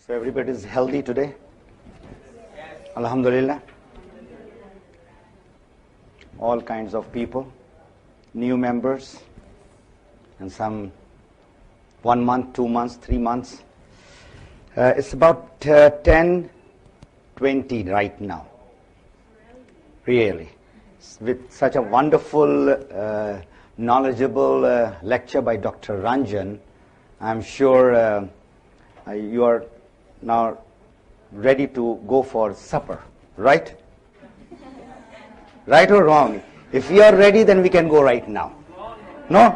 So everybody is healthy today? Alhamdulillah. All kinds of people, new members, and some 1 month, 2 months, 3 months. It's about 10:20 right now. Really. With such a wonderful, knowledgeable lecture by Dr. Ranjan, I'm sure you are now ready to go for supper, right? Right or wrong? If you are ready, then we can go right now. No?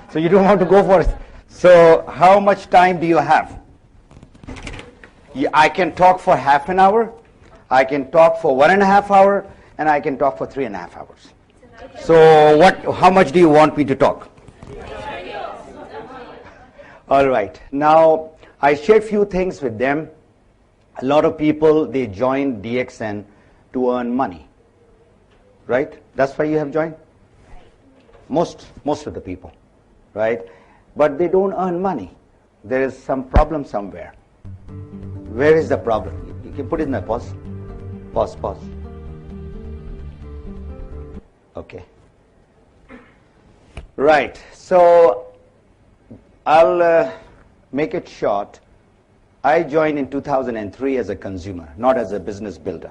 So you don't want to go for it. So how much time do you have? I can talk for half an hour, I can talk for 1.5 hours, and I can talk for 3.5 hours. So how much do you want me to talk? All right. Now, I shared few things with them. A lot of people, they join DXN to earn money. Right? That's why you have joined? Most of the people. Right? But they don't earn money. There is some problem somewhere. Where is the problem? You can put it in the pause. Pause. Okay. Right. So I'll make it short. I joined in 2003 as a consumer, not as a business builder.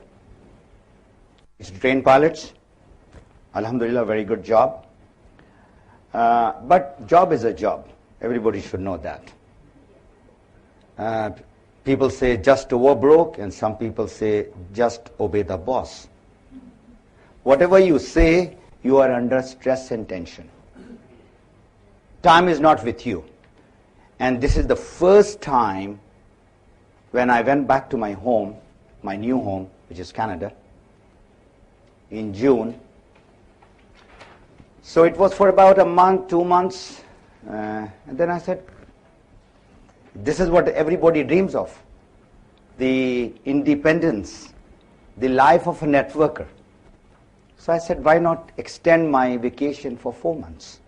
It's trained pilots. Alhamdulillah, very good job. But job is a job. Everybody should know that. People say just over broke, and some people say just obey the boss. Whatever you say, you are under stress and tension. Time is not with you. And this is the first time when I went back to my home, my new home, which is Canada, in June. So it was for about a month, 2 months, and then I said, this is what everybody dreams of, the independence, the life of a networker. So I said, why not extend my vacation for 4 months?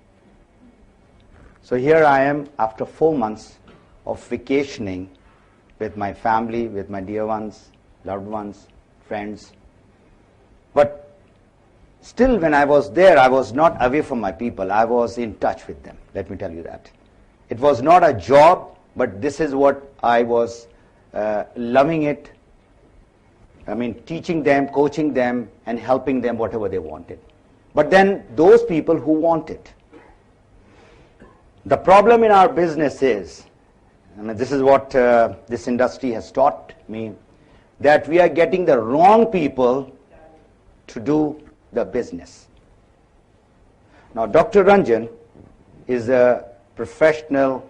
So here I am after 4 months of vacationing with my family, with my dear ones, loved ones, friends. But still, when I was there, I was not away from my people. I was in touch with them. Let me tell you that. It was not a job, but this is what I was loving it. I mean, teaching them, coaching them, and helping them whatever they wanted. But then those people who wanted. The problem in our business is, and this is what this industry has taught me, that we are getting the wrong people to do the business. Now, Dr. Ranjan is a professional,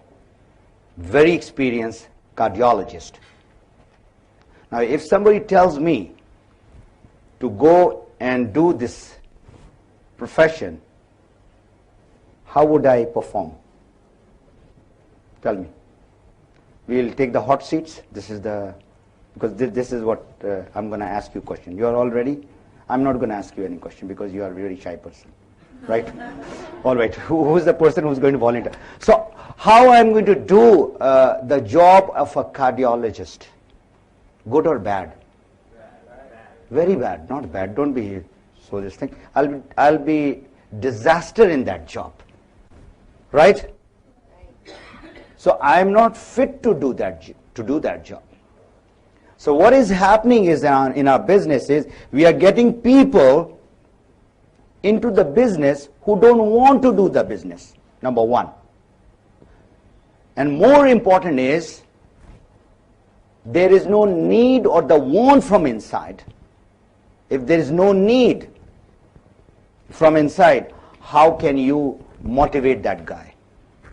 very experienced cardiologist. Now, if somebody tells me to go and do this profession, how would I perform? Tell me. We'll take the hot seats. This is what I'm going to ask you a question. You are all ready? I'm not going to ask you any question because you are a very shy person. Right? All right. Who's the person who's going to volunteer? So, how I'm going to do the job of a cardiologist? Good or bad? Very bad. Not bad. Don't be so this thing. I'll be disaster in that job. Right? So I'm not fit to do that job. So what is happening is in our business is we are getting people into the business who don't want to do the business. Number one. And more important is there is no need or the want from inside. If there is no need from inside, how can you motivate that guy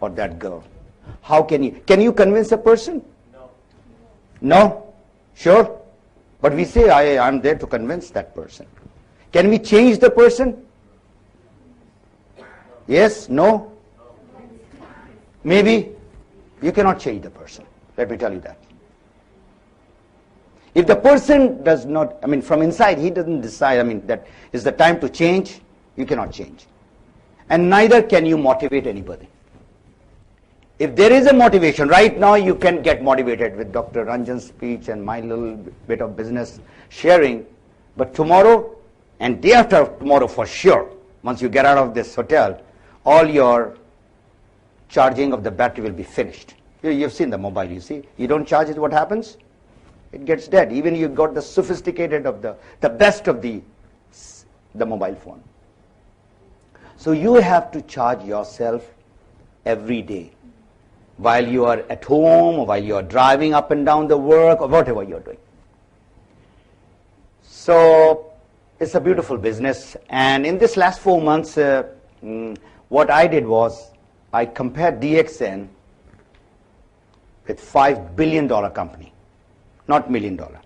or that girl? How can you convince a person? No? Sure? But we say, I'm there to convince that person. Can we change the person? Yes? No? Maybe? You cannot change the person. Let me tell you that. If the person does not, from inside, he doesn't decide, that is the time to change, you cannot change. And neither can you motivate anybody. If there is a motivation, right now you can get motivated with Dr. Ranjan's speech and my little bit of business sharing, but tomorrow and day after tomorrow for sure, once you get out of this hotel, all your charging of the battery will be finished. You've seen the mobile, you see. You don't charge it, what happens? It gets dead. Even you got the sophisticated of the best of the mobile phone. So you have to charge yourself every day, while you are at home, or while you are driving up and down the work, or whatever you're doing. So it's a beautiful business. And in this last 4 months, what I did was, I compared DXN with $5 billion company, not $1 million. $1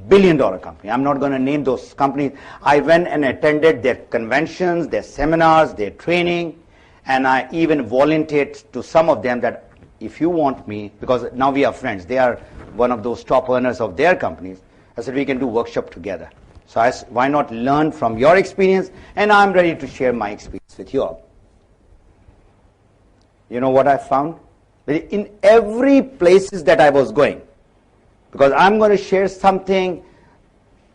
billion company. I'm not going to name those companies. I went and attended their conventions, their seminars, their training, and I even volunteered to some of them that if you want me, because now we are friends, they are one of those top earners of their companies, I said we can do workshop together. So I said, why not learn from your experience, and I'm ready to share my experience with you all. You know what I found? In every places that I was going, because I'm going to share something,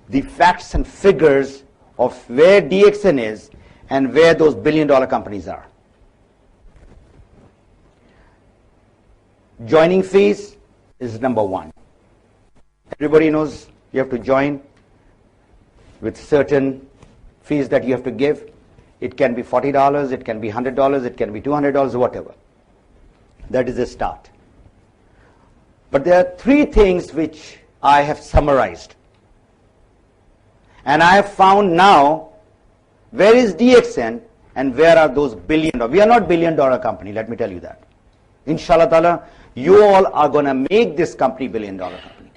the facts and figures of where DXN is and where those billion-dollar companies are. Joining fees is number one. Everybody knows you have to join with certain fees that you have to give. It can be $40, it can be $100, it can be $200, whatever. That is a start. But there are three things which I have summarized. And I have found now where is DXN and where are those billion-dollar. We are not billion-dollar company, let me tell you that. Inshallah ta'ala, you all are going to make this company billion-dollar company.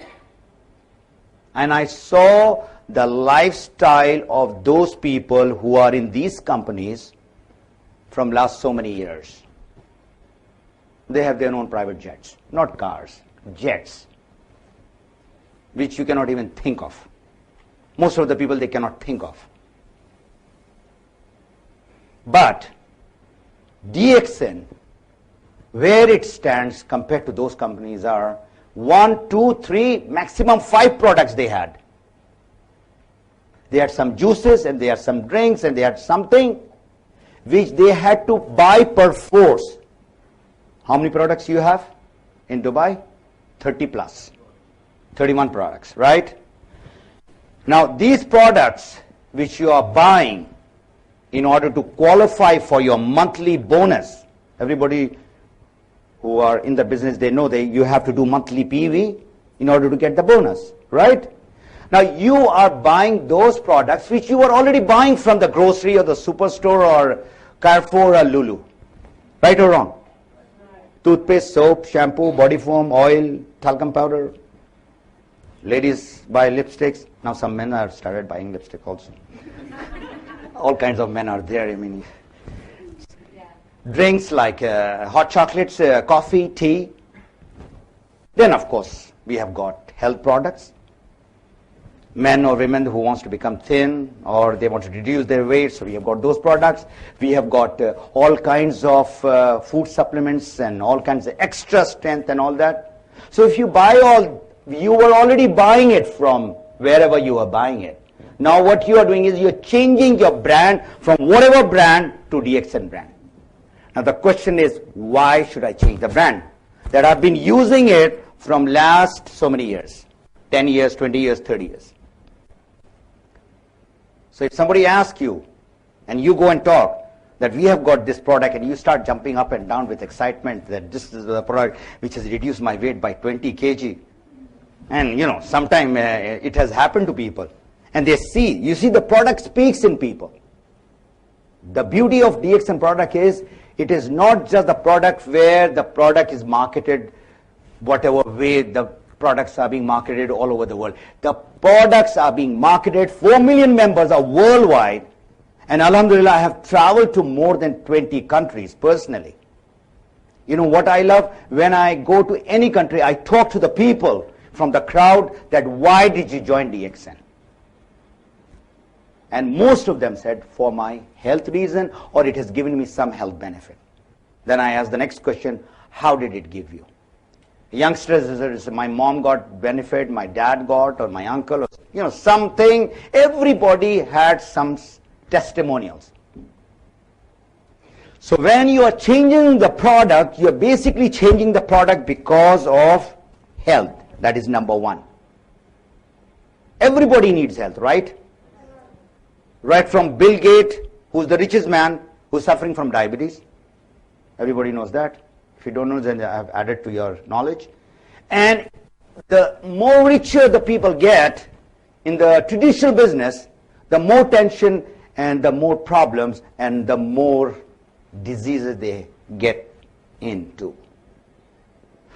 And I saw the lifestyle of those people who are in these companies from last so many years. They have their own private jets, not cars, jets, which you cannot even think of. Most of the people they cannot think of. But DXN, where it stands compared to those companies are 1, 2, 3, maximum 5 products they had. They had some juices and they had some drinks and they had something which they had to buy per force. How many products you have in Dubai? 30 plus. 31 products, right? Now these products which you are buying in order to qualify for your monthly bonus, everybody who are in the business, they know that you have to do monthly PV in order to get the bonus, right? Now you are buying those products which you are already buying from the grocery or the superstore or Carrefour or Lulu, right or wrong? Toothpaste, soap, shampoo, body foam, oil, talcum powder. Ladies buy lipsticks. Now some men have started buying lipstick also. All kinds of men are there. I mean, drinks like hot chocolates, coffee, tea. Then of course we have got health products. Men or women who wants to become thin or they want to reduce their weight, so we have got those products. We have got all kinds of food supplements and all kinds of extra strength and all that. So if you buy all, you were already buying it from wherever you are buying it. Now what you are doing is you're changing your brand from whatever brand to DXN brand. Now the question is, why should I change the brand? That I've been using it from last so many years, 10 years, 20 years, 30 years. So if somebody asks you, and you go and talk, that we have got this product, and you start jumping up and down with excitement that this is the product which has reduced my weight by 20 kg. And you know, sometime it has happened to people. And they see, you see the product speaks in people. The beauty of DXN product is, it is not just the product where the product is marketed whatever way the products are being marketed all over the world. The products are being marketed, 4 million members are worldwide, and alhamdulillah I have traveled to more than 20 countries personally. You know what I love? When I go to any country, I talk to the people from the crowd that why did you join DXN? And most of them said, for my health reason, or it has given me some health benefit. Then I ask the next question, how did it give you? Youngsters, my mom got benefit, my dad got, or my uncle, or, something. Everybody had some testimonials. So when you are changing the product, you are basically changing the product because of health. That is number one. Everybody needs health, right? Right from Bill Gates, who's the richest man, who's suffering from diabetes. Everybody knows that. If you don't know, then I have added to your knowledge. And the more richer the people get in the traditional business, the more tension and the more problems and the more diseases they get into.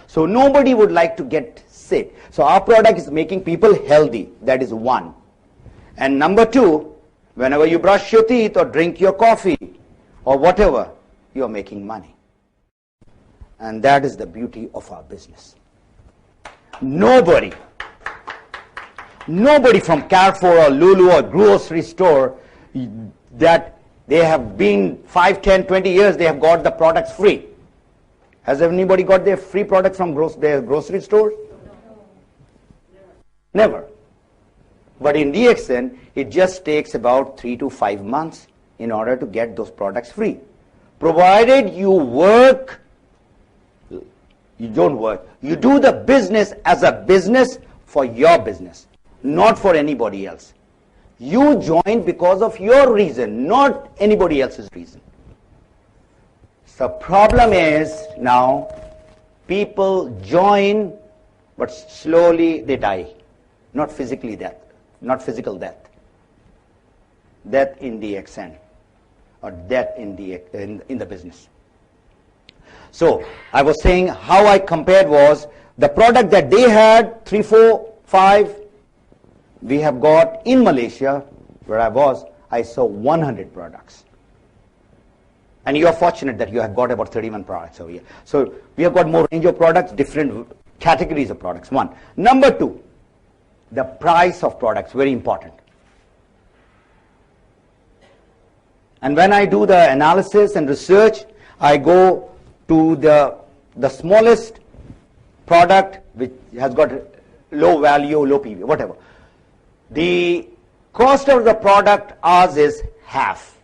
So nobody would like to get sick. So our product is making people healthy. That is one. And number two, whenever you brush your teeth or drink your coffee or whatever, you are making money. And that is the beauty of our business. Nobody from Carrefour or Lulu or grocery store that they have been 5, 10, 20 years, they have got the products free. Has anybody got their free products from their grocery stores? Never. But in DXN, it just takes about 3 to 5 months in order to get those products free. Provided you work, you don't work. You do the business as a business for your business, not for anybody else. You join because of your reason, not anybody else's reason. So problem is now people join, but slowly they die. Not physically death, not physical death. Death in DXN or death in the business. So I was saying how I compared was the product that they had, 3, 4, 5, we have got in Malaysia, where I saw 100 products. And you are fortunate that you have got about 31 products over here. So we have got more range of products, different categories of products, one. Number two, the price of products, very important. And when I do the analysis and research, I go to the smallest product which has got low value, low PV, whatever. The cost of the product ours is half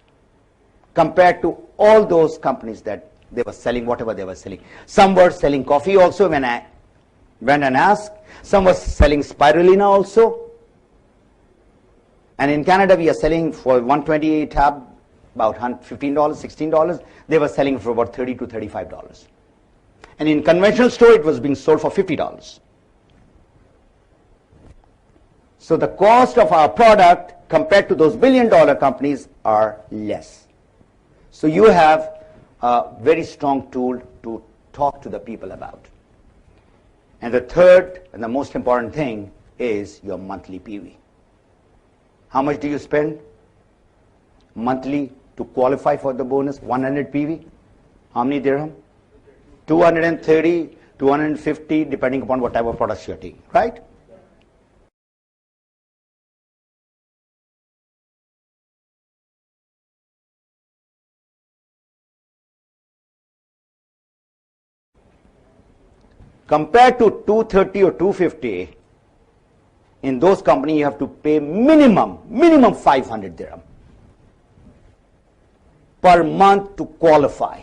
compared to all those companies that they were selling, whatever they were selling. Some were selling coffee also when I went and asked. Some were selling spirulina also. And in Canada we are selling for 120 tab about $15, $16. They were selling for about $30 to $35. And in conventional store it was being sold for $50. So the cost of our product compared to those billion-dollar companies are less. So you have a very strong tool to talk to the people about. And the third and the most important thing is your monthly PV. How much do you spend monthly to qualify for the bonus? 100 PV. How many dirham? 230, 250, depending upon what type of products you're taking, right? Compared to 230 or 250, in those companies you have to pay minimum 500 dirham per month to qualify.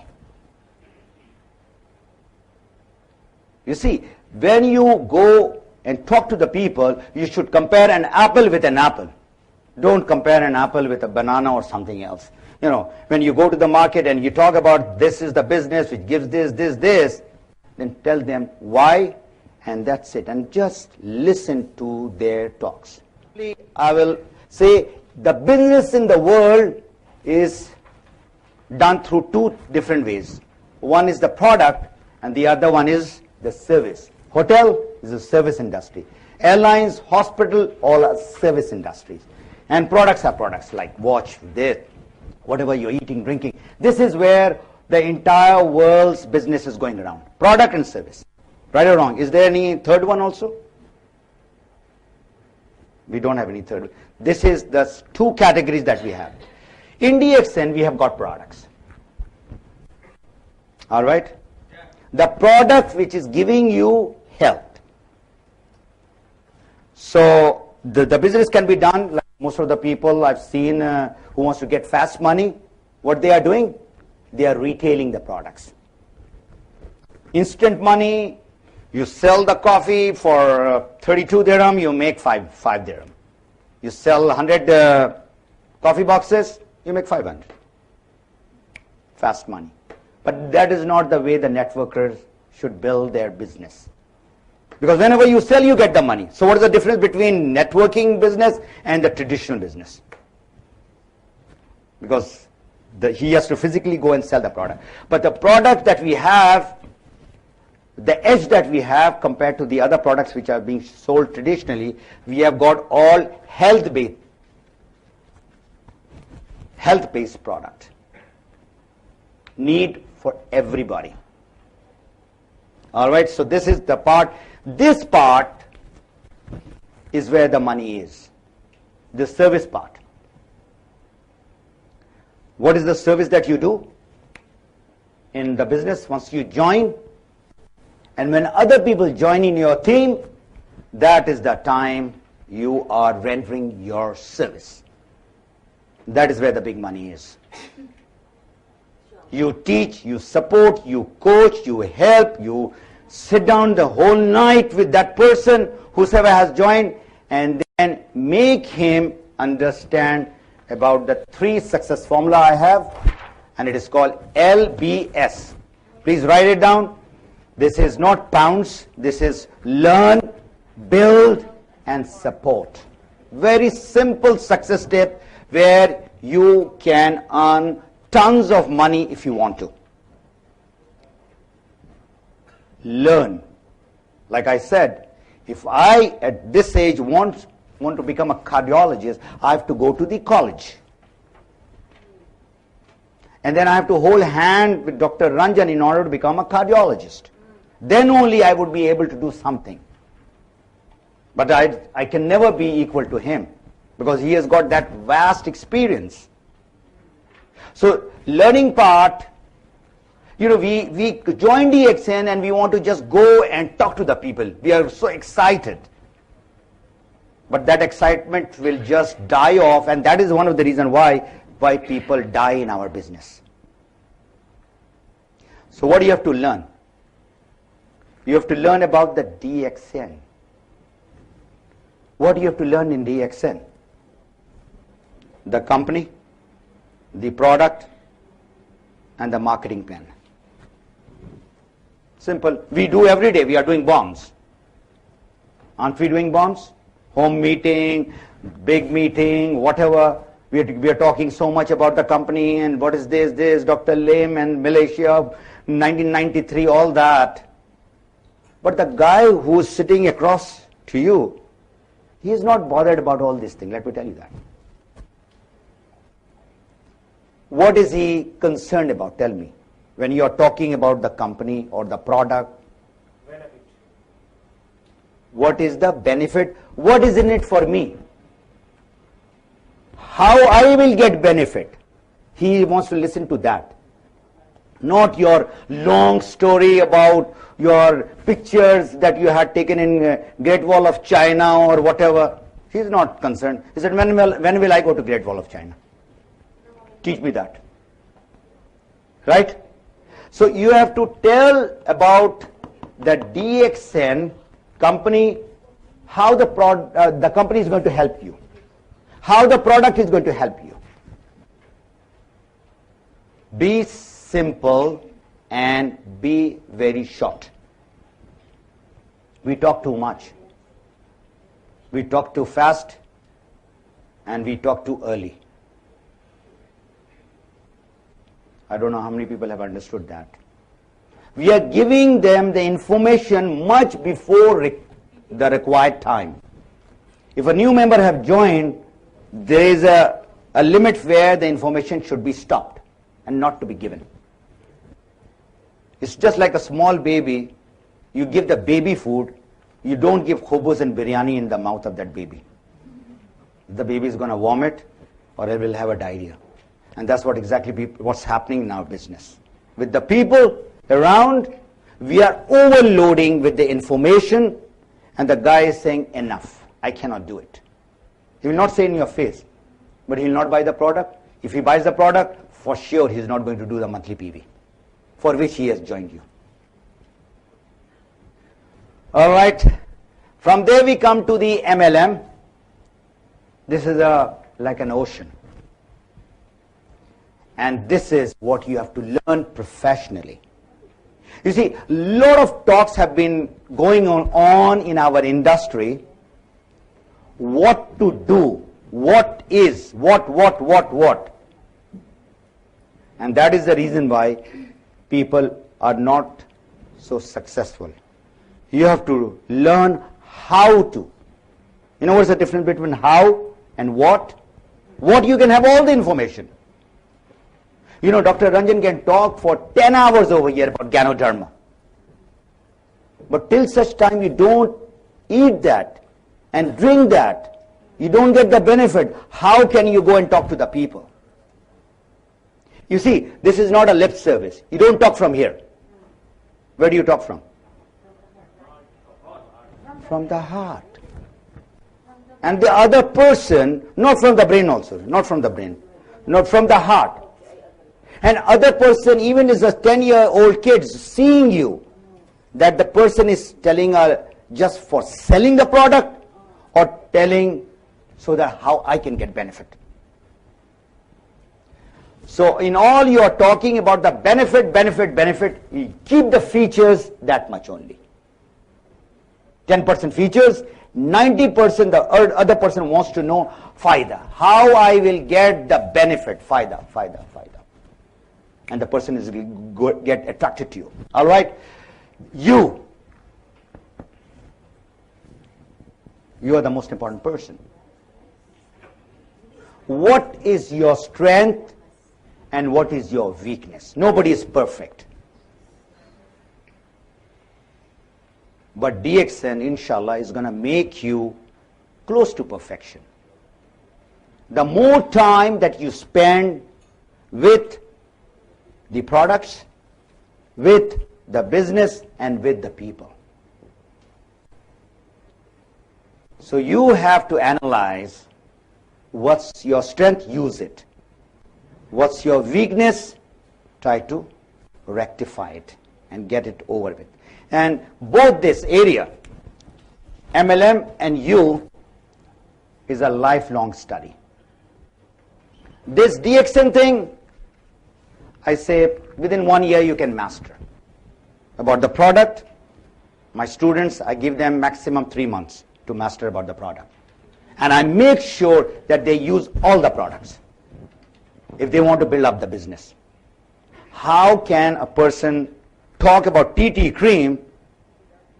You see, when you go and talk to the people, you should compare an apple with an apple. Don't compare an apple with a banana or something else. You know, when you go to the market and you talk about this is the business which gives this, then tell them why, and that's it. And just listen to their talks. I will say the business in the world is done through two different ways. One is the product, and the other one is the service. Hotel is a service industry. Airlines, hospital, all are service industries. And products are products like watch, this, whatever you're eating, drinking. This is where the entire world's business is going around. Product and service. Right or wrong? Is there any third one also? We don't have any third one. This is the two categories that we have. In DXN, we have got products. All right? The product which is giving you health. So the business can be done like most of the people I've seen who wants to get fast money. What they are doing? They are retailing the products. Instant money, you sell the coffee for 32 dirham, you make 5 dirham. You sell 100 coffee boxes, you make 500. Fast money. But that is not the way the networkers should build their business. Because whenever you sell, you get the money. So what is the difference between networking business and the traditional business? Because he has to physically go and sell the product. But the product that we have, the edge that we have compared to the other products which are being sold traditionally, we have got all health-based product. Need for everybody. All right, so this is the part. This part is where the money is. The service part. What is the service that you do in the business once you join? And when other people join in your team, that is the time you are rendering your service. That is where the big money is. You teach, you support, you coach, you help, you sit down the whole night with that person, whosoever has joined, and then make him understand about the 3 success formula I have, and it is called LBS. Please write it down. This is not pounds, this is learn, build, and support. Very simple success step where you can earn tons of money if you want to. Learn. Like I said, if I at this age want to become a cardiologist, I have to go to the college. And then I have to hold hand with Dr. Ranjan in order to become a cardiologist. Then only I would be able to do something. But I can never be equal to him because he has got that vast experience. So learning part, you know, we join DXN and we want to just go and talk to the people. We are so excited. But that excitement will just die off, and that is one of the reasons why people die in our business. So what do you have to learn? You have to learn about the DXN. What do you have to learn in DXN? The company, the product, and the marketing plan. Simple. We do every day. We are doing bombs. Aren't we doing bombs? Home meeting, big meeting, whatever. We are talking so much about the company and what is this, Dr. Lim and Malaysia, 1993, all that. But the guy who is sitting across to you, he is not bothered about all these things. Let me tell you that. What is he concerned about? Tell me. When you are talking about the company or the product, benefit. What is the benefit? What is in it for me? How I will get benefit? He wants to listen to that. Not your long story about your pictures that you had taken in Great Wall of China or whatever. He is not concerned. He said, when will I go to Great Wall of China? Teach me that. Right? So you have to tell about the DXN company, how the company is going to help you, how the product is going to help you. Be simple and be very short. We talk too much. We talk too fast and we talk too early. I don't know how many people have understood that. We are giving them the information much before the required time. If a new member have joined, there is a limit where the information should be stopped and not to be given. It's just like a small baby. You give the baby food, you don't give khubuz and biryani in the mouth of that baby. The baby is going to vomit or it will have a diarrhea. And that's what exactly what's happening in our business. With the people, around, we are overloading with the information, and the guy is saying, enough, I cannot do it. He will not say in your face, but he will not buy the product. If he buys the product, for sure he is not going to do the monthly PV, for which he has joined you. All right. From there we come to the MLM. This is like an ocean. And this is what you have to learn professionally. You see, a lot of talks have been going on in our industry. What to do, what is, what. And that is the reason why people are not so successful. You have to learn how to. You know what's the difference between how and what? What, you can have all the information. You know, Dr. Ranjan can talk for 10 hours over here about Ganoderma. But till such time you don't eat that and drink that, you don't get the benefit, how can you go and talk to the people? You see, this is not a lip service. You don't talk from here. Where do you talk from? From the heart. And the other person, not from the brain also, not from the brain, not from the heart. And other person, even as a 10-year-old kid, seeing you, that the person is telling just for selling the product or telling so that how I can get benefit. So in all you are talking about the benefit, you keep the features that much only. 10% features, 90% the other person wants to know faida, how I will get the benefit, faida. And the person is get attracted to you. All right? You are the most important person. What is your strength and what is your weakness? Nobody is perfect. But DXN, inshallah, is going to make you close to perfection. The more time that you spend with the products, with the business, and with the people. So you have to analyze what's your strength, use it. What's your weakness, try to rectify it and get it over with. And both this area, MLM and you, is a lifelong study. This DXN thing, I say within 1 year you can master. About the product, my students, I give them maximum 3 months to master about the product. And I make sure that they use all the products if they want to build up the business. How can a person talk about TT cream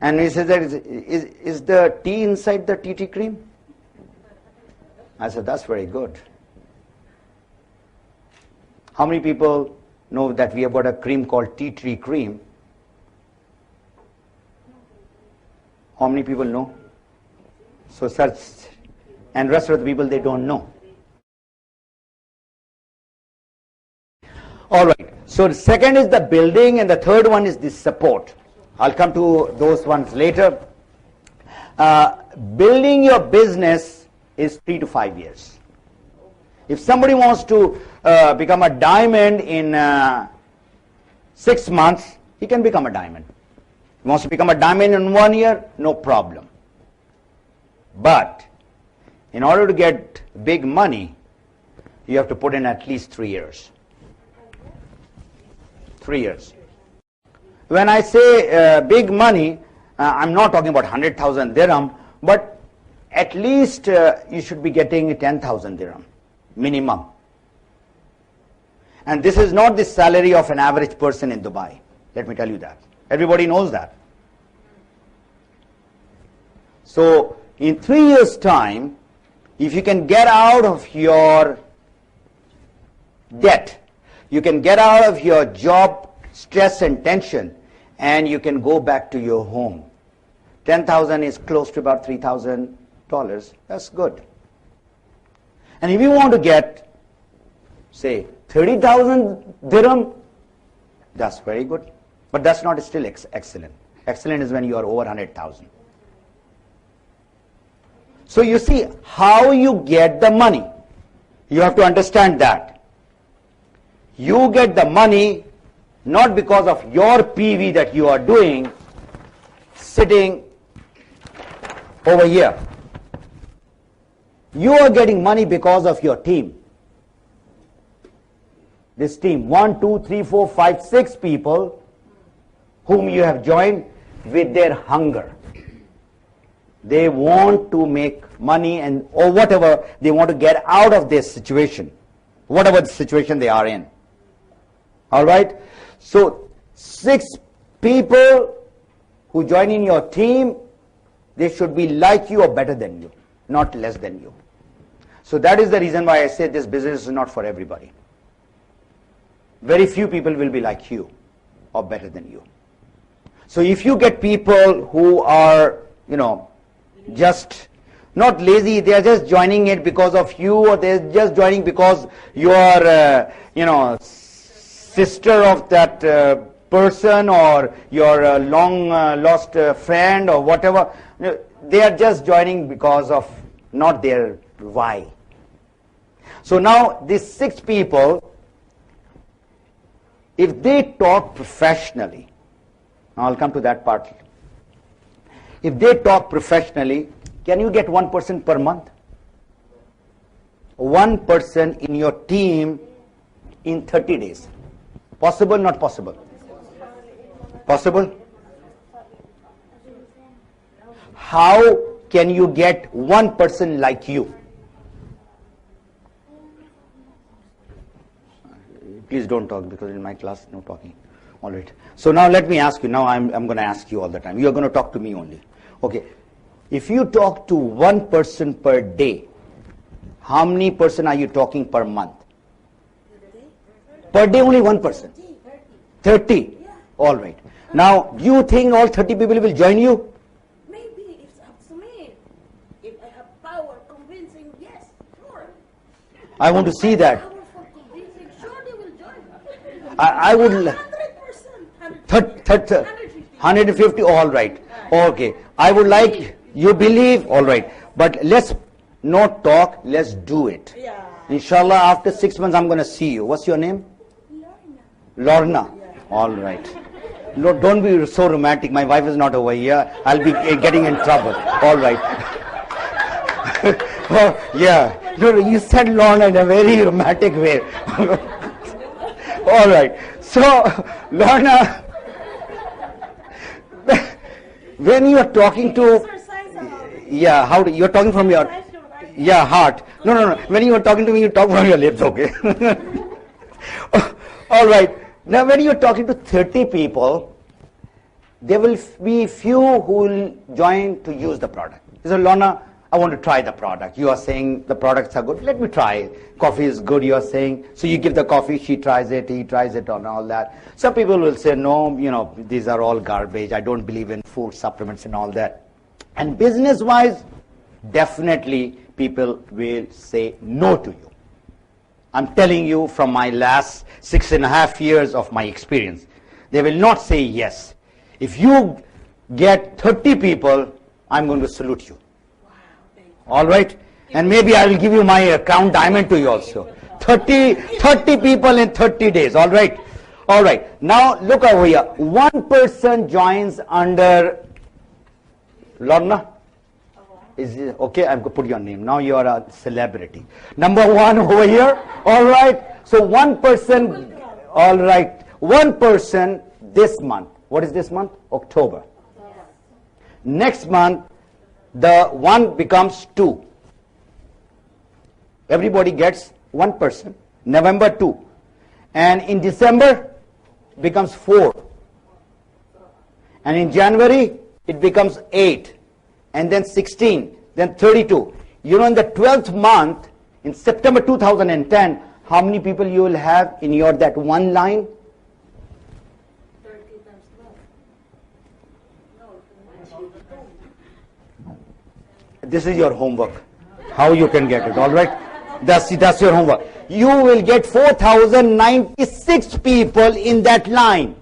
and he says that is the tea inside the TT cream? I said, that's very good. How many people know that we have got a cream called tea tree cream? How many people know? So search, and rest of the people, they don't know. All right, so the second is the building and the third one is the support. I'll come to those ones later. Building your business is 3 to 5 years. If somebody wants to become a diamond in 6 months, he can become a diamond. He wants to become a diamond in 1 year, no problem. But in order to get big money, you have to put in at least 3 years. 3 years. When I say big money, I'm not talking about 100,000 dirham, but at least you should be getting 10,000 dirham minimum. And this is not the salary of an average person in Dubai. Let me tell you that. Everybody knows that. So in 3 years' time, if you can get out of your debt, you can get out of your job stress and tension, and you can go back to your home. 10,000 is close to about $3,000. That's good. And if you want to get, say, 30,000 dirham, that's very good. But that's not still excellent. Excellent is when you are over 100,000. So you see how you get the money. You have to understand that. You get the money not because of your PV that you are doing, sitting over here. You are getting money because of your team. This team, 1, 2, 3, 4, 5, 6 people whom you have joined with their hunger. They want to make money and or whatever they want to get out of this situation, whatever the situation they are in. All right? So 6 people who join in your team, they should be like you or better than you, not less than you. So that is the reason why I say this business is not for everybody. Very few people will be like you or better than you. So if you get people who are, just not lazy, they are just joining it because of you, or they're just joining because you are, sister of that person, or your long lost friend or whatever. They are just joining because of not their why. So now these 6 people, if they talk professionally, I'll come to that part. If they talk professionally, can you get 1 person per month? 1 person in your team in 30 days. Possible, not possible? Possible? How can you get 1 person like you? Please don't talk, because in my class, no talking. All right. So now let me ask you. Now I'm going to ask you all the time. You're going to talk to me only. Okay. If you talk to 1 person per day, how many person are you talking per month? Per day only 1 person. 30. All right. Now, do you think all 30 people will join you? Maybe it's up to me. If I have power convincing, yes, sure. I want to see that. Power for convincing, sure they will join. I would. 100%. 150. All right. Okay. I would like you believe. All right. But let's not talk. Let's do it. Yeah. Inshallah, after 6 months, I'm going to see you. What's your name? Lorna. All right. No, don't be so romantic. My wife is not over here. I'll be getting in trouble. All right. Oh, yeah. No, you said Lorna in a very romantic way. All right. So, Lorna, when you are talking to, yeah, how do you're talking from your, yeah, heart. No. When you are talking to me, you talk from your lips, okay? All right. Now, when you are talking to 30 people, there will be few who will join to use the product. So, Lorna, I want to try the product. You are saying the products are good. Let me try. Coffee is good, you are saying. So you give the coffee, she tries it, he tries it, and all that. Some people will say, no, these are all garbage. I don't believe in food supplements and all that. And business-wise, definitely people will say no to you. I'm telling you from my last 6.5 years of my experience. They will not say yes. If you get 30 people, I'm going to salute you. All right? And maybe I will give you my account diamond to you also. 30 people in 30 days. All right? All right. Now, look over here. 1 person joins under Lorna. Is it okay? I'm going to put your name. Now you are a celebrity. Number 1 over here. All right? So 1 person, all right. 1 person this month. What is this month? October. Next month, the 1 becomes 2. Everybody gets 1 person. November 2. And in December, becomes 4. And in January, it becomes 8. And then 16. Then 32. In the 12th month, in September 2010, how many people you will have in your that one line? 30 times 12. This is your homework. How you can get it, all right? That's your homework. You will get 4,096 people in that line.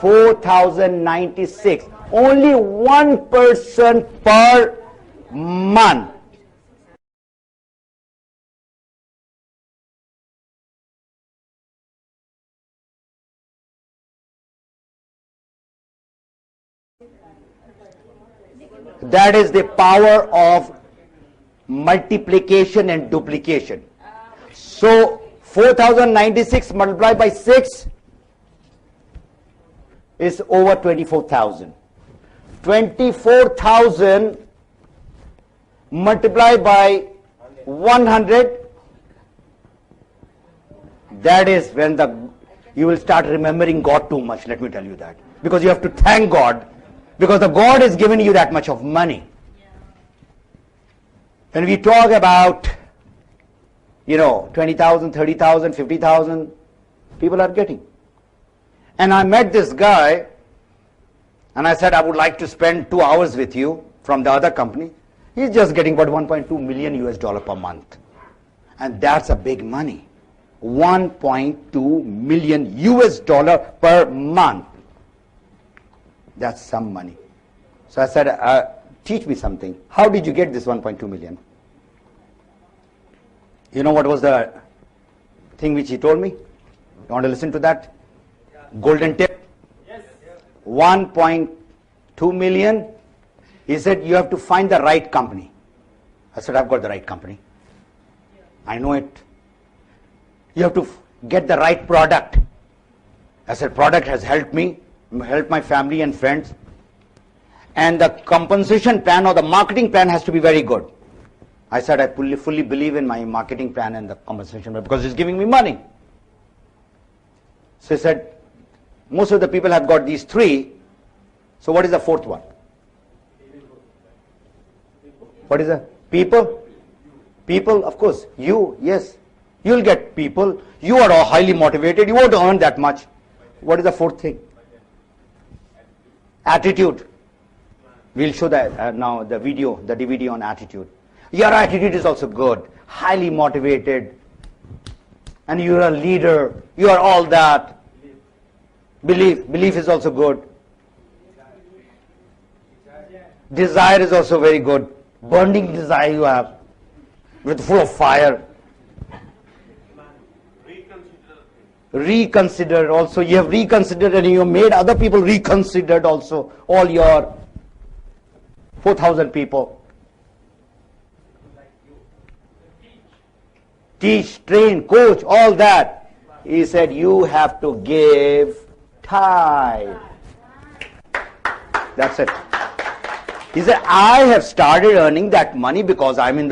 4,096. Only one person per month. That is the power of multiplication and duplication. So 4,096 multiplied by 6 is over 24,000. 24,000 multiplied by 100, that is when you will start remembering God too much, let me tell you that. Because you have to thank God, because the God is giving you that much of money. When we talk about, 20,000, 30,000, 50,000, people are getting. And I met this guy, and I said, I would like to spend 2 hours with you from the other company. He's just getting about 1.2 million US dollar per month. And that's a big money. 1.2 million US dollar per month. That's some money. So I said, teach me something. How did you get this 1.2 million? You know what was the thing which he told me? You want to listen to that? Golden tip? Yes. 1.2 million. He said, you have to find the right company. I said, I've got the right company. I know it. You have to get the right product. I said, product has helped me, helped my family and friends. And the compensation plan or the marketing plan has to be very good. I said, I fully believe in my marketing plan and the compensation plan because it's giving me money. So he said, most of the people have got these three. So what is the fourth one? What is the people? People, of course. You, yes. You'll get people. You are all highly motivated. You won't earn that much. What is the fourth thing? Attitude. We'll show that now, the video, the DVD on attitude. Your attitude is also good. Highly motivated. And you're a leader. You are all that. Belief is also good. Desire is also very good. Burning desire you have. With full of fire. Reconsider also. You have reconsidered and you have made other people reconsidered also. All your 4,000 people. Teach, train, coach, all that. He said, you have to give tithe. That's it. He said, I have started earning that money because I'm in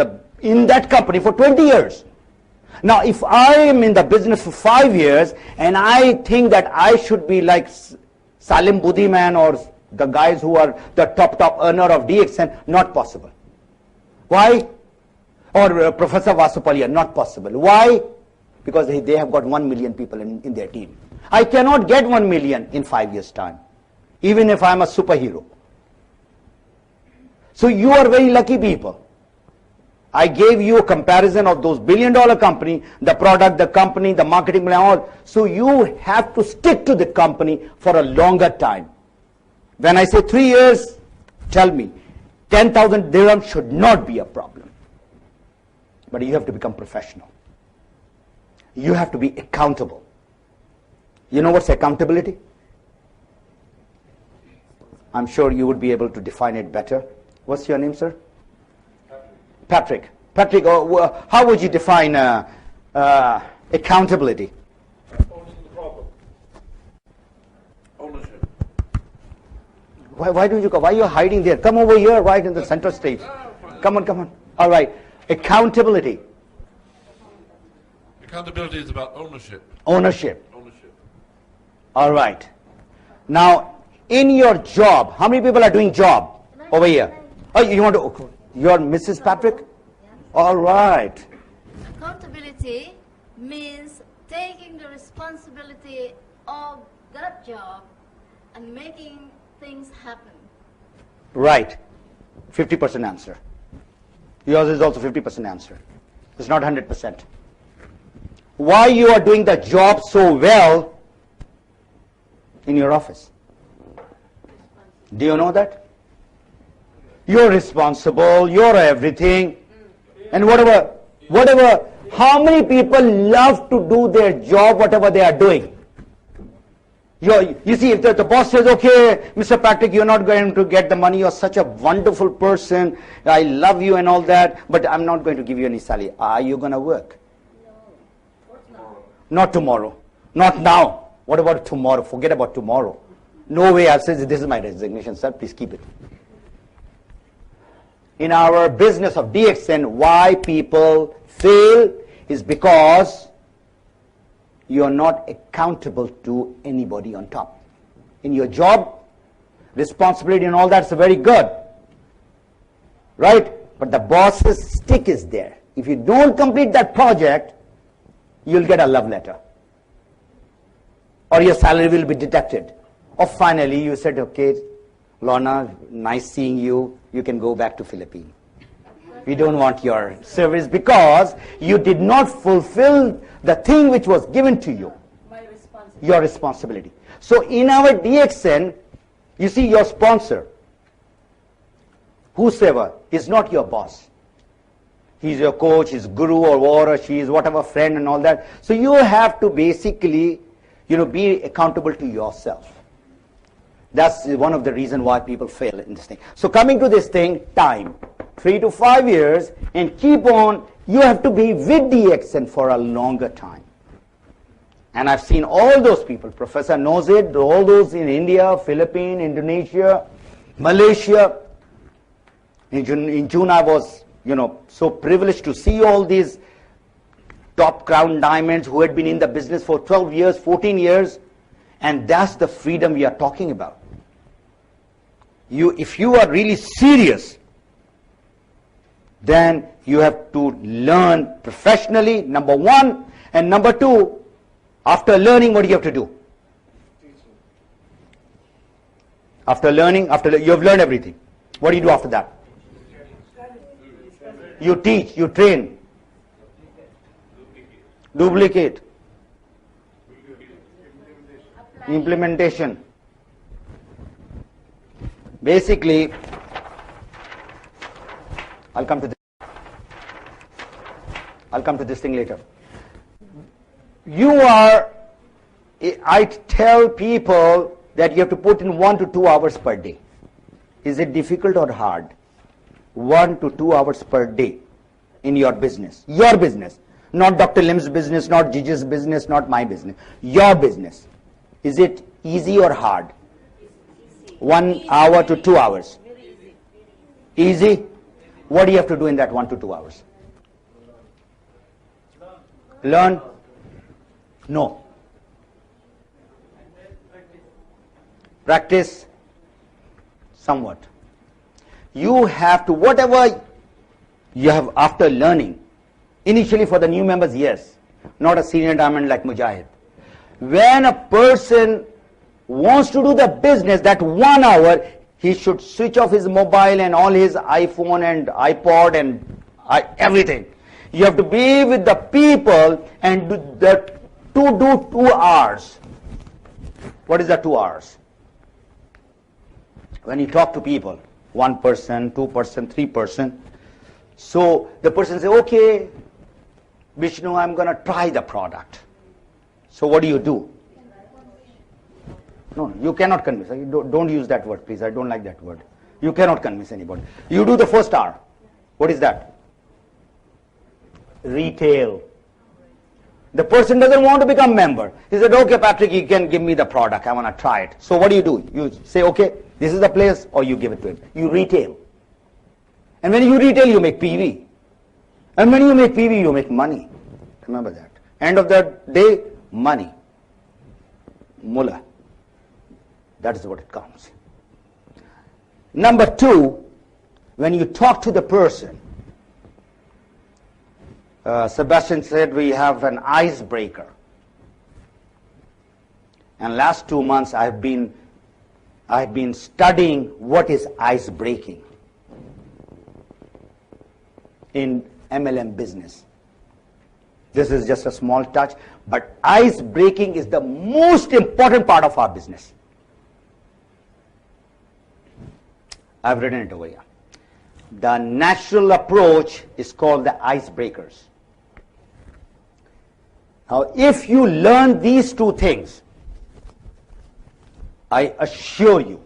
that company for 20 years. Now, if I am in the business for 5 years and I think that I should be like Salim Budiman or the guys who are the top earner of DXN, not possible. Why? Or Professor Vasupalia, not possible. Why? Because they have got 1 million people in their team. I cannot get 1 million in 5 years' time, even if I'm a superhero. So you are very lucky people. I gave you a comparison of those billion-dollar company, the product, the company, the marketing plan, all. So you have to stick to the company for a longer time. When I say 3 years, tell me, 10,000 dirham should not be a problem. But you have to become professional. You have to be accountable. You know what's accountability? I'm sure you would be able to define it better. What's your name, sir? Patrick. Patrick, how would you define accountability? Owning the problem. Ownership. Why don't you go? Why are you hiding there? Come over here, right in the center stage. Come on. All right. Accountability. Accountability is about ownership. Ownership. All right. Now, in your job, how many people are doing job over here? Oh, you want to? You're Mrs. Patrick? All right. Accountability means taking the responsibility of that job and making things happen. Right. 50% answer. Yours is also 50% answer. It's not 100%. Why you are doing the job so well in your office? Do you know that? You're responsible, you're everything. And whatever, how many people love to do their job, whatever they are doing? You see, if the boss says, okay, Mr. Patrick, you're not going to get the money, you're such a wonderful person, I love you and all that, but I'm not going to give you any salary. Are you going to work? No. Not tomorrow. Not now. What about tomorrow? Forget about tomorrow. No way. I'll say, this is my resignation, sir. Please keep it. In our business of DXN, why people fail is because you're not accountable to anybody on top. In your job, responsibility and all that's very good. Right? But the boss's stick is there. If you don't complete that project, you'll get a love letter. Or your salary will be deducted. Or finally you said, okay, Lorna, nice seeing you. You can go back to Philippines. We don't want your service because you did not fulfill the thing which was given to you. My responsibility. Your responsibility. So in our DXN, you see your sponsor, whosoever, is not your boss. He's your coach, his guru or she is whatever friend and all that. So you have to basically, be accountable to yourself. That's one of the reasons why people fail in this thing. So coming to this thing, time. 3 to 5 years and keep on, you have to be with DXN for a longer time. And I've seen all those people, Professor knows it, all those in India, Philippines, Indonesia, Malaysia. In June I was, so privileged to see all these top crown diamonds who had been in the business for 12 years, 14 years. And that's the freedom we are talking about. If you are really serious, then you have to learn professionally, number one. And number two, after learning, what do you have to do? After learning, you have learned everything. What do you do after that? You teach, you train. Duplicate. Implementation. Basically, I'll come to this thing later. I tell people that you have to put in 1 to 2 hours per day. Is it difficult or hard? 1 to 2 hours per day in your business. Your business. Not Dr. Lim's business, not Gigi's business, not my business. Your business. Is it easy or hard? 1 hour to 2 hours. Easy? What do you have to do in that 1 to 2 hours? Learn? No. Practice? Somewhat. You have to, whatever you have after learning, initially for the new members, yes, not a senior diamond like Mujahid. When a person wants to do the business, that 1 hour, he should switch off his mobile and all his iPhone and iPod and everything. You have to be with the people and do 2 hours. What is the 2 hours? When you talk to people, 1 person, 2 person, 3 person. So the person says, okay, Vishnu, I'm going to try the product. So what do? No, you cannot convince. Don't use that word, please. I don't like that word. You cannot convince anybody. You do the first hour. What is that? Retail. The person doesn't want to become member. He said, okay, Patrick, you can give me the product. I want to try it. So what do? You say, okay, this is the place, or you give it to him. You retail. And when you retail, you make PV. And when you make PV, you make money. Remember that. End of the day, money. Mullah. That is what it counts. Number 2, when you talk to the person, Sebastian said we have an icebreaker. And last 2 months I've been studying what is ice breaking in MLM business. This is just a small touch, but ice breaking is the most important part of our business. I've written it over here. The natural approach is called the icebreakers. Now, if you learn these two things, I assure you,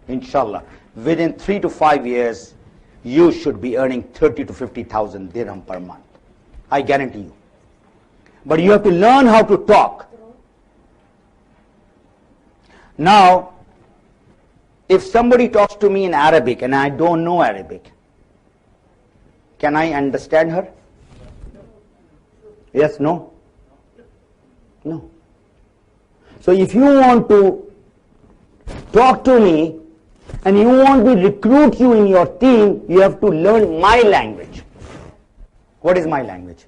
inshallah, within 3 to 5 years, you should be earning 30 to 50,000 dirham per month. I guarantee you. But you have to learn how to talk. Now, if somebody talks to me in Arabic and I don't know Arabic, can I understand her? Yes, no? No. So if you want to talk to me and you want to recruit you in your team, you have to learn my language. What is my language?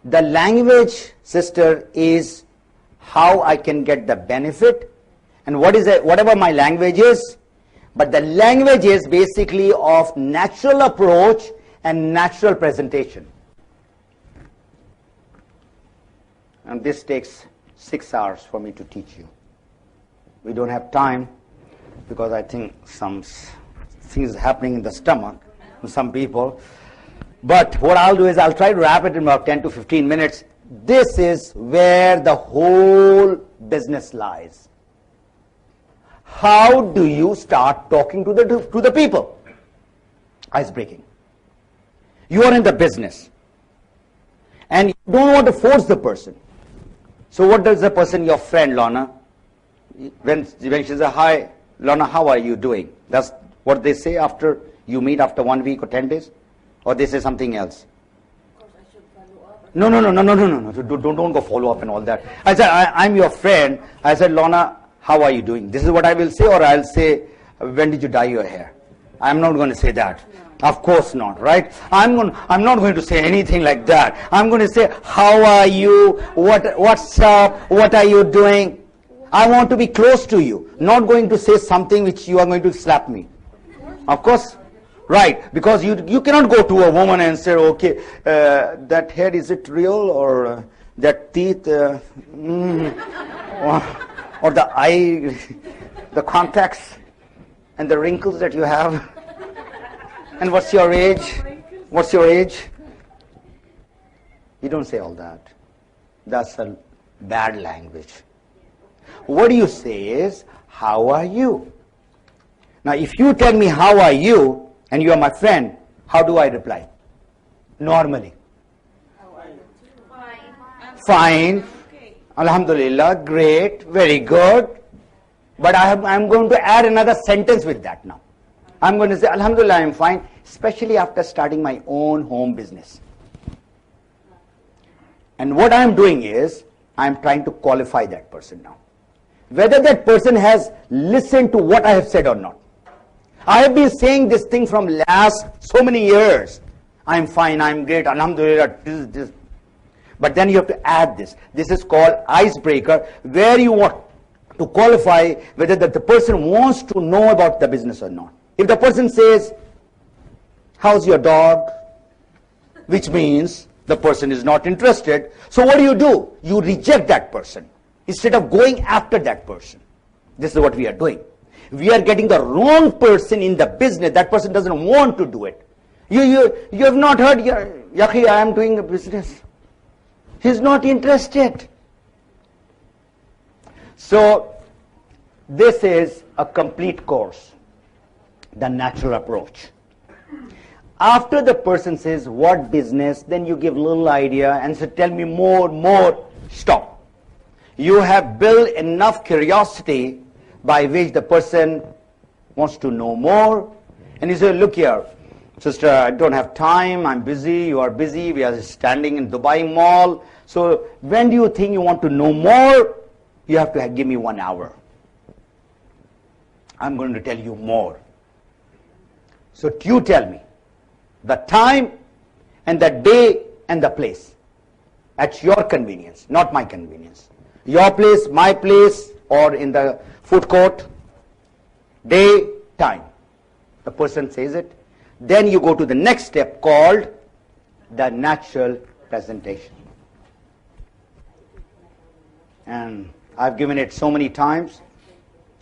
The language, sister, is how I can get the benefit, and what is it, whatever my language is, but the language is basically of natural approach and natural presentation. And this takes 6 hours for me to teach you. We don't have time because I think some things happening in the stomach with some people. But what I'll do is I'll try to wrap it in about 10 to 15 minutes. This is where the whole business lies. How do you start talking to the people? Icebreaking. You are in the business and you don't want to force the person. So what does the person, your friend Lorna, when she says, hi Lorna, how are you doing? That's what they say after you meet after 1 week or 10 days? Or they say something else? No. Don't go follow up and all that. I said, I'm your friend. I said, Lorna, how are you doing? This is what I will say, or I'll say, when did you dye your hair? I'm not going to say that. Of course not, right? I'm not going to say anything like that. I'm going to say, how are you? What's up? What are you doing? I want to be close to you. Not going to say something which you are going to slap me. Of course. Right, because you cannot go to a woman and say, okay, that hair, is it real, or that teeth, or the eye, the contacts, and the wrinkles that you have, and what's your age? What's your age? You don't say all that. That's a bad language. What do you say is, how are you? Now, if you tell me, how are you, and you are my friend, how do I reply? Normally. Fine. Alhamdulillah, great, very good. But I'm going to add another sentence with that now. I'm going to say, Alhamdulillah, I'm fine, especially after starting my own home business. And what I'm doing is, I'm trying to qualify that person now. Whether that person has listened to what I have said or not. I have been saying this thing from last so many years. I'm fine, I'm great, Alhamdulillah, this. But then you have to add this. This is called icebreaker, where you want to qualify whether the person wants to know about the business or not. If the person says, how's your dog? Which means the person is not interested. So what do? You reject that person instead of going after that person. This is what we are doing. We are getting the wrong person in the business. That person doesn't want to do it. You have not heard, Yaki, I am doing a business. He's not interested. So, this is a complete course. The natural approach. After the person says, what business? Then you give a little idea and say, tell me more. Stop. You have built enough curiosity by which the person wants to know more. And you say, look here, sister, I don't have time, I'm busy, you are busy, we are standing in Dubai Mall. So when do you think you want to know more? You have to give me 1 hour. I'm going to tell you more. So you tell me the time and the day and the place at your convenience, not my convenience. Your place, my place, or in the food court, day, time. The person says it. Then you go to the next step called the natural presentation. And I've given it so many times.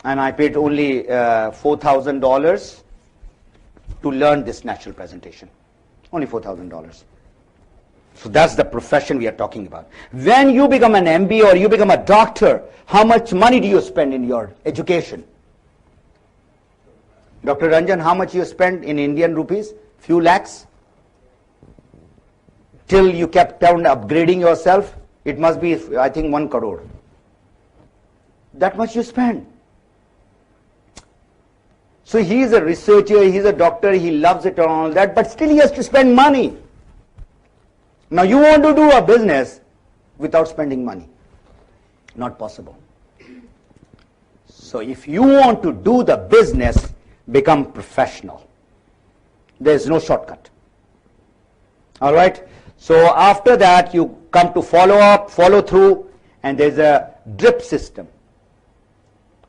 and I paid only $4,000 to learn this natural presentation. Only $4,000. So that's the profession we are talking about. When you become an MBA or you become a doctor, how much money do you spend in your education? Dr. Ranjan, how much you spend in Indian rupees? Few lakhs? Till you kept on upgrading yourself, it must be, I think, 1 crore. That much you spend. So he is a researcher, he is a doctor, he loves it and all that, but still he has to spend money. Now you want to do a business without spending money. Not possible. So if you want to do the business, become professional. There is no shortcut. All right? So after that, you come to follow up, follow through, and there's a drip system.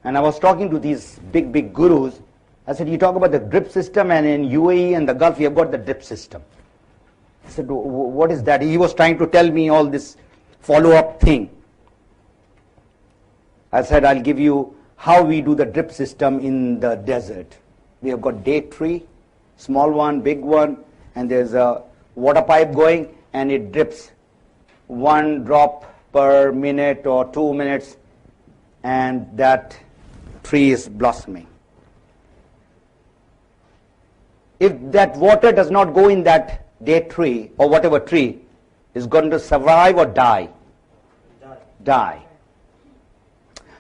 And I was talking to these big gurus. I said, you talk about the drip system, and in UAE and the Gulf, you have got the drip system. I said, what is that? He was trying to tell me all this follow-up thing. I said, I'll give you how we do the drip system in the desert. We have got date tree, small one, big one, and there's a water pipe going, and it drips 1 drop per minute or 2 minutes, and that tree is blossoming. If that water does not go in that date tree or whatever tree, is going to survive or die? Die.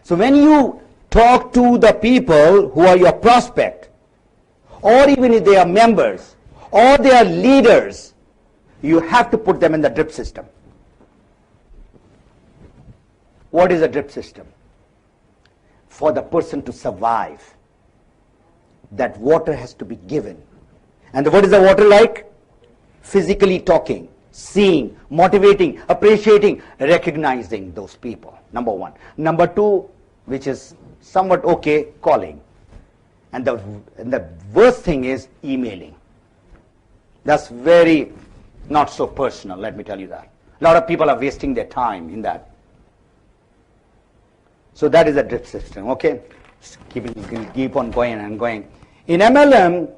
So when you talk to the people who are your prospect, or even if they are members, or they are leaders, you have to put them in the drip system. What is a drip system? For the person to survive, that water has to be given. And what is the water like? Physically talking, seeing, motivating, appreciating, recognizing those people. Number one. Number two, which is somewhat okay, calling. And the worst thing is emailing. That's very not so personal, let me tell you that. A lot of people are wasting their time in that. So that is a drip system, okay? Just keep on going and going. In MLM,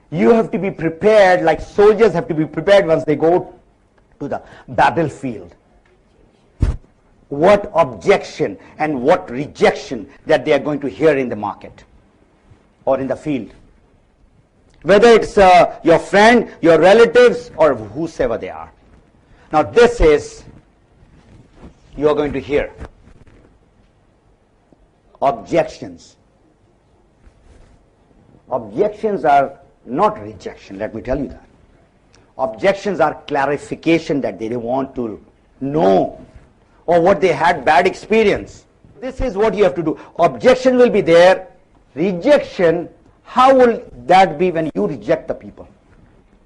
you have to be prepared, like soldiers have to be prepared once they go to the battlefield. What objection and what rejection that they are going to hear in the market or in the field. Whether it's your friend, your relatives, or whosoever they are. Now this is, you are going to hear objections. Objections are not rejection, let me tell you that. Objections are clarification that they want to know, or what they had bad experience. This is what you have to do. Objection will be there. Rejection, how will that be when you reject the people?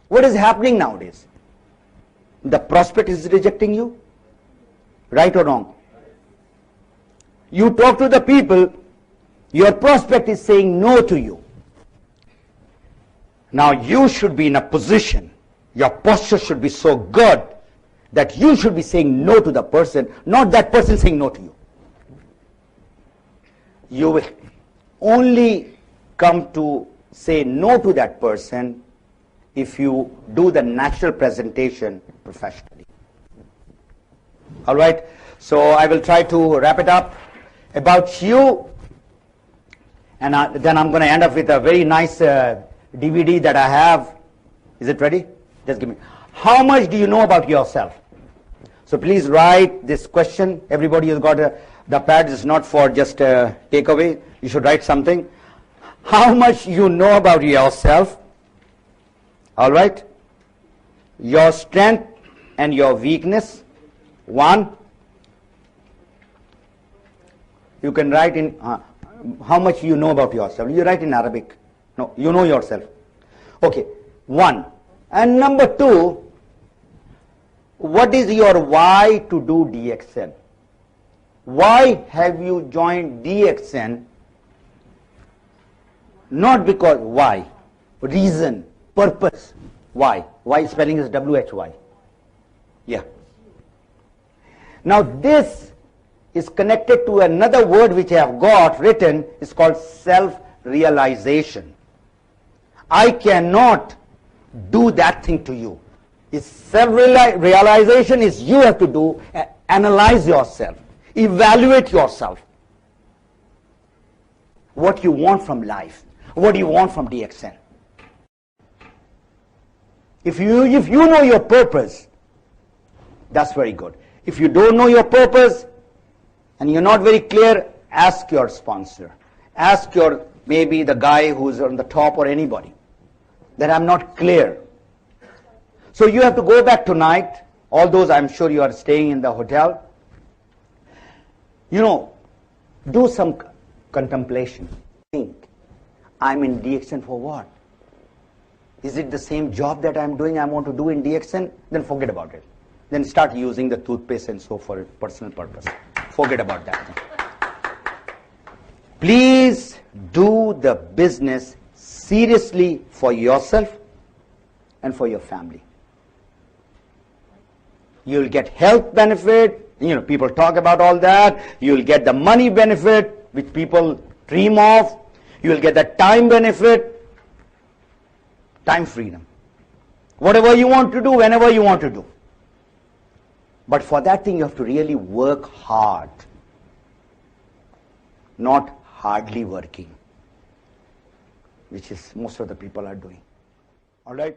What is happening nowadays? The prospect is rejecting you? Right or wrong? You talk to the people, your prospect is saying no to you. Now you should be in a position, your posture should be so good that you should be saying no to the person, not that person saying no to you. You will only come to say no to that person if you do the natural presentation professionally. All right, so I will try to wrap it up. About you, and then I'm going to end up with a very nice DVD that I have. Is it ready? Just give me. How much do you know about yourself? So please write this question. Everybody has got the pad is not for just takeaway. You should write something. How much you know about yourself? All right. Your strength and your weakness. 1. You can write in how much you know about yourself. You write in Arabic. No, you know yourself. Okay, 1. And number 2, what is your why to do DXN? Why have you joined DXN? Not because, why? Reason, purpose. Why? Why spelling is WHY. Yeah. Now this is connected to another word which I have got written. It's called self-realization. I cannot do that thing to you. It's self-realization is you have to do, analyze yourself, evaluate yourself. What you want from life, what you want from DXN. If you know your purpose, that's very good. If you don't know your purpose and you're not very clear, ask your sponsor. Ask your, maybe the guy who's on the top or anybody, that I'm not clear. So you have to go back tonight, all those I'm sure you are staying in the hotel. You know, do some contemplation. Think, I'm in DXN for what? Is it the same job that I'm doing I want to do in DXN? Then forget about it. Then start using the toothpaste and soap for personal purpose. Forget about that. Please do the business seriously for yourself and for your family. You'll get health benefit. You know, people talk about all that. You'll get the money benefit, which people dream of. You'll get the time benefit, time freedom. Whatever you want to do, whenever you want to do. But for that thing, you have to really work hard, not hardly working, which is most of the people are doing. All right?